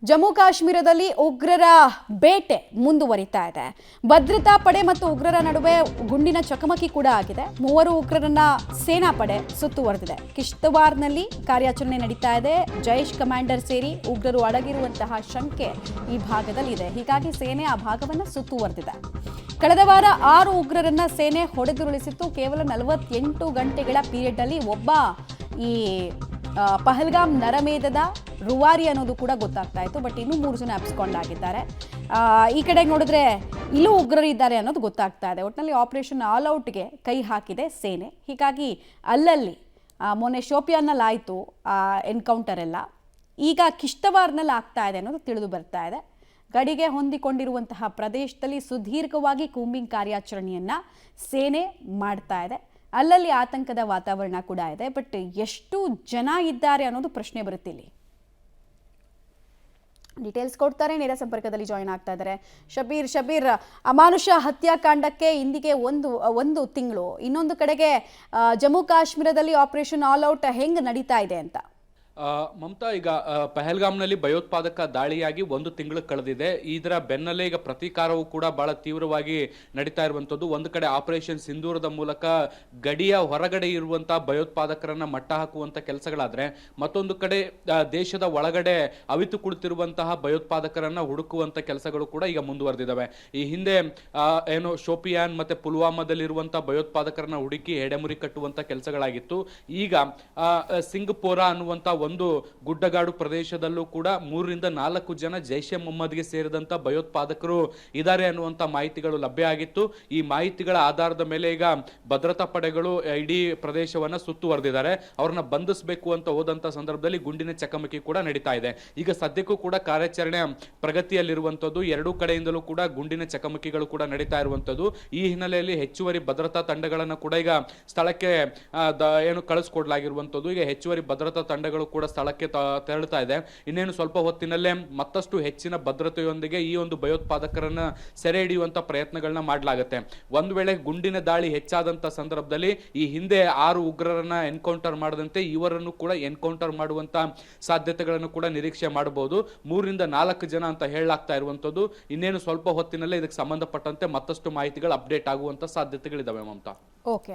ಜಮ್ಮು ಕಾಶ್ಮೀರದಲ್ಲಿ ಉಗ್ರರ ಬೇಟೆ ಮುಂದುವರಿತಾ ಇದೆ. ಭದ್ರತಾ ಪಡೆ ಮತ್ತು ಉಗ್ರರ ನಡುವೆ ಗುಂಡಿನ ಚಕಮಕಿ ಕೂಡ ಆಗಿದೆ. 3 ಉಗ್ರರನ್ನ ಸೇನಾ ಪಡೆ ಸುತ್ತುವರೆದಿದೆ. ಕಿಶ್ತವಾರ್ನಲ್ಲಿ ಕಾರ್ಯಾಚರಣೆ ನಡೀತಾ ಇದೆ. ಜೈಷ್ ಕಮಾಂಡರ್ ಸೇರಿ ಉಗ್ರರು ಅಡಗಿರುವಂತಹ ಶಂಕೆ ಈ ಭಾಗದಲ್ಲಿ ಇದೆ. ಹೀಗಾಗಿ ಸೇನೆ ಆ ಭಾಗವನ್ನು ಸುತ್ತುವರೆದಿದೆ. ಕಳೆದ ವಾರ 6 ಉಗ್ರರನ್ನ ಸೇನೆ ಹೊಡೆದುರುಳಿಸಿತ್ತು. ಕೇವಲ 48 ಗಂಟೆಗಳ ಪೀರಿಯಡ್ ಅಲ್ಲಿ ಒಬ್ಬ ಈ ಪಹಲ್ಗಾಮ್ ನರಮೇಧದ ರುವಾರಿ ಅನ್ನೋದು ಕೂಡ ಗೊತ್ತಾಗ್ತಾ ಇತ್ತು. ಬಟ್ ಇನ್ನೂ 3 ಜನ ಅಪ್ಸ್ಕೊಂಡಾಗಿದ್ದಾರೆ. ಈ ಕಡೆ ನೋಡಿದ್ರೆ ಇಲ್ಲೂ ಉಗ್ರರು ಇದ್ದಾರೆ ಅನ್ನೋದು ಗೊತ್ತಾಗ್ತಾ ಇದೆ. ಒಟ್ಟಿನಲ್ಲಿ ಆಪರೇಷನ್ ಆಲ್ ಔಟ್ಗೆ ಕೈ ಹಾಕಿದೆ ಸೇನೆ. ಹೀಗಾಗಿ ಅಲ್ಲಲ್ಲಿ ಮೊನ್ನೆ ಶೋಪಿಯಾನ್ನಲ್ಲಿ ಆಯಿತು ಎನ್ಕೌಂಟರ್ ಎಲ್ಲ, ಈಗ ಕಿಶ್ತವಾರ್ನಲ್ಲಿ ಆಗ್ತಾ ಇದೆ ಅನ್ನೋದು ತಿಳಿದು ಬರ್ತಾ ಇದೆ. ಗಡಿಗೆ ಹೊಂದಿಕೊಂಡಿರುವಂತಹ ಪ್ರದೇಶದಲ್ಲಿ ಸುದೀರ್ಘವಾಗಿ ಕೂಂಬಿಂಗ್ ಕಾರ್ಯಾಚರಣೆಯನ್ನ ಸೇನೆ ಮಾಡ್ತಾ ಇದೆ. ಅಲ್ಲಲ್ಲಿ ಆತಂಕದ ವಾತಾವರಣ ಕೂಡ ಇದೆ. ಬಟ್ ಎಷ್ಟು ಜನ ಇದ್ದಾರೆ ಅನ್ನೋದು ಪ್ರಶ್ನೆ ಬರುತ್ತೆ ಇಲ್ಲಿ. ಡೀಟೇಲ್ಸ್ ಕೊಡ್ತಾರೆ, ನೇರ ಸಂಪರ್ಕದಲ್ಲಿ ಜಾಯಿನ್ ಆಗ್ತಾ ಇದ್ದಾರೆ ಶಬೀರ್. ಅಮಾನುಷ ಹತ್ಯಾಕಾಂಡಕ್ಕೆ ಇಂದಿಗೆ ಒಂದು ತಿಂಗಳು. ಇನ್ನೊಂದು ಕಡೆಗೆ ಜಮ್ಮು ಕಾಶ್ಮೀರದಲ್ಲಿ ಆಪರೇಷನ್ ಆಲ್ ಔಟ್ ಹೆಂಗ್ ನಡೀತಾ ಇದೆ ಅಂತ. ಮಮತಾ, ಈಗ ಪಹಲ್ಗಾಮ್ನಲ್ಲಿ ಭಯೋತ್ಪಾದಕ ದಾಳಿಯಾಗಿ 1 ತಿಂಗಳು ಕಳೆದಿದೆ. ಇದರ ಬೆನ್ನಲ್ಲೇ ಈಗ ಪ್ರತೀಕಾರವೂ ಕೂಡ ಬಹಳ ತೀವ್ರವಾಗಿ ನಡೀತಾ ಇರುವಂಥದ್ದು. ಒಂದು ಕಡೆ ಆಪರೇಷನ್ ಸಿಂಧೂರದ ಮೂಲಕ ಗಡಿಯ ಹೊರಗಡೆ ಇರುವಂತಹ ಭಯೋತ್ಪಾದಕರನ್ನ ಮಟ್ಟ ಹಾಕುವಂತ ಕೆಲಸಗಳಾದ್ರೆ, ಮತ್ತೊಂದು ಕಡೆ ದೇಶದ ಒಳಗಡೆ ಅವಿತು ಕುಳಿತಿರುವಂತಹ ಭಯೋತ್ಪಾದಕರನ್ನ ಹುಡುಕುವಂತ ಕೆಲಸಗಳು ಕೂಡ ಈಗ ಮುಂದುವರೆದಿದ್ದಾವೆ. ಈ ಹಿಂದೆ ಏನು ಶೋಪಿಯಾನ್ ಮತ್ತೆ ಪುಲ್ವಾಮಾದಲ್ಲಿರುವಂತಹ ಭಯೋತ್ಪಾದಕರನ್ನ ಹುಡುಕಿ ಎಡೆಮುರಿ ಕಟ್ಟುವಂತ ಕೆಲಸಗಳಾಗಿತ್ತು. ಈಗ ಸಿಂಗಪೋರಾ ಅನ್ನುವಂತ ಒಂದು ಗುಡ್ಡಗಾಡು ಪ್ರದೇಶದಲ್ಲೂ ಕೂಡ 3 ರಿಂದ 4 ಜನ ಜೈಷೆ ಮೊಹಮ್ಮದ್ಗೆ ಸೇರಿದಂತ ಭಯೋತ್ಪಾದಕರು ಇದ್ದಾರೆ ಅನ್ನುವಂತ ಮಾಹಿತಿಗಳು ಲಭ್ಯ ಆಗಿತ್ತು. ಈ ಮಾಹಿತಿಗಳ ಆಧಾರದ ಮೇಲೆ ಈಗ ಭದ್ರತಾ ಪಡೆಗಳು ಇಡೀ ಪ್ರದೇಶವನ್ನ ಸುತ್ತುವರೆದಿದ್ದಾರೆ. ಅವ್ರನ್ನ ಬಂಧಿಸಬೇಕು ಅಂತ ಹೋದಂತ ಸಂದರ್ಭದಲ್ಲಿ ಗುಂಡಿನ ಚಕಮಕಿ ಕೂಡ ನಡೀತಾ ಇದೆ. ಈಗ ಸದ್ಯಕ್ಕೂ ಕೂಡ ಕಾರ್ಯಾಚರಣೆ ಪ್ರಗತಿಯಲ್ಲಿರುವಂತದ್ದು. 2 ಕಡೆಯಿಂದಲೂ ಕೂಡ ಗುಂಡಿನ ಚಕಮಕಿಗಳು ಕೂಡ ನಡೀತಾ ಇರುವಂತದ್ದು. ಈ ಹಿನ್ನೆಲೆಯಲ್ಲಿ ಹೆಚ್ಚುವರಿ ಭದ್ರತಾ ತಂಡಗಳನ್ನು ಕೂಡ ಈಗ ಸ್ಥಳಕ್ಕೆ ಏನು ಕಳಿಸ್ಕೊಡ್ಲಾಗಿರುವಂತದ್ದು. ಈಗ ಹೆಚ್ಚುವರಿ ಭದ್ರತಾ ತಂಡಗಳು ಕೂಡ ಸ್ಥಳಕ್ಕೆ ತೆರಳುತ್ತಾ ಇದೆ. ಇನ್ನೇನು ಸ್ವಲ್ಪ ಹೊತ್ತಿನಲ್ಲೇ ಮತ್ತಷ್ಟು ಹೆಚ್ಚಿನ ಭದ್ರತೆಯೊಂದಿಗೆ ಈ ಒಂದು ಭಯೋತ್ಪಾದಕರನ್ನ ಸೆರೆ ಹಿಡಿಯುವಂತ ಪ್ರಯತ್ನಗಳನ್ನ ಮಾಡಲಾಗುತ್ತೆ. ಒಂದು ವೇಳೆ ಗುಂಡಿನ ದಾಳಿ ಹೆಚ್ಚಾದಂತ ಸಂದರ್ಭದಲ್ಲಿ ಈ ಹಿಂದೆ 6 ಉಗ್ರರನ್ನ ಎನ್ಕೌಂಟರ್ ಮಾಡದಂತೆ ಇವರನ್ನು ಕೂಡ ಎನ್ಕೌಂಟರ್ ಮಾಡುವಂತ ಸಾಧ್ಯತೆಗಳನ್ನು ಕೂಡ ನಿರೀಕ್ಷೆ ಮಾಡಬಹುದು. 3 ರಿಂದ 4 ಜನ ಅಂತ ಹೇಳಲಾಗ್ತಾ ಇರುವಂತದ್ದು. ಇನ್ನೇನು ಸ್ವಲ್ಪ ಹೊತ್ತಿನಲ್ಲೇ ಇದಕ್ಕೆ ಸಂಬಂಧಪಟ್ಟಂತೆ ಮತ್ತಷ್ಟು ಮಾಹಿತಿಗಳು ಅಪ್ಡೇಟ್ ಆಗುವಂತ ಸಾಧ್ಯತೆಗಳಿದಾವೆ ಮಮತಾ. ಓಕೆ.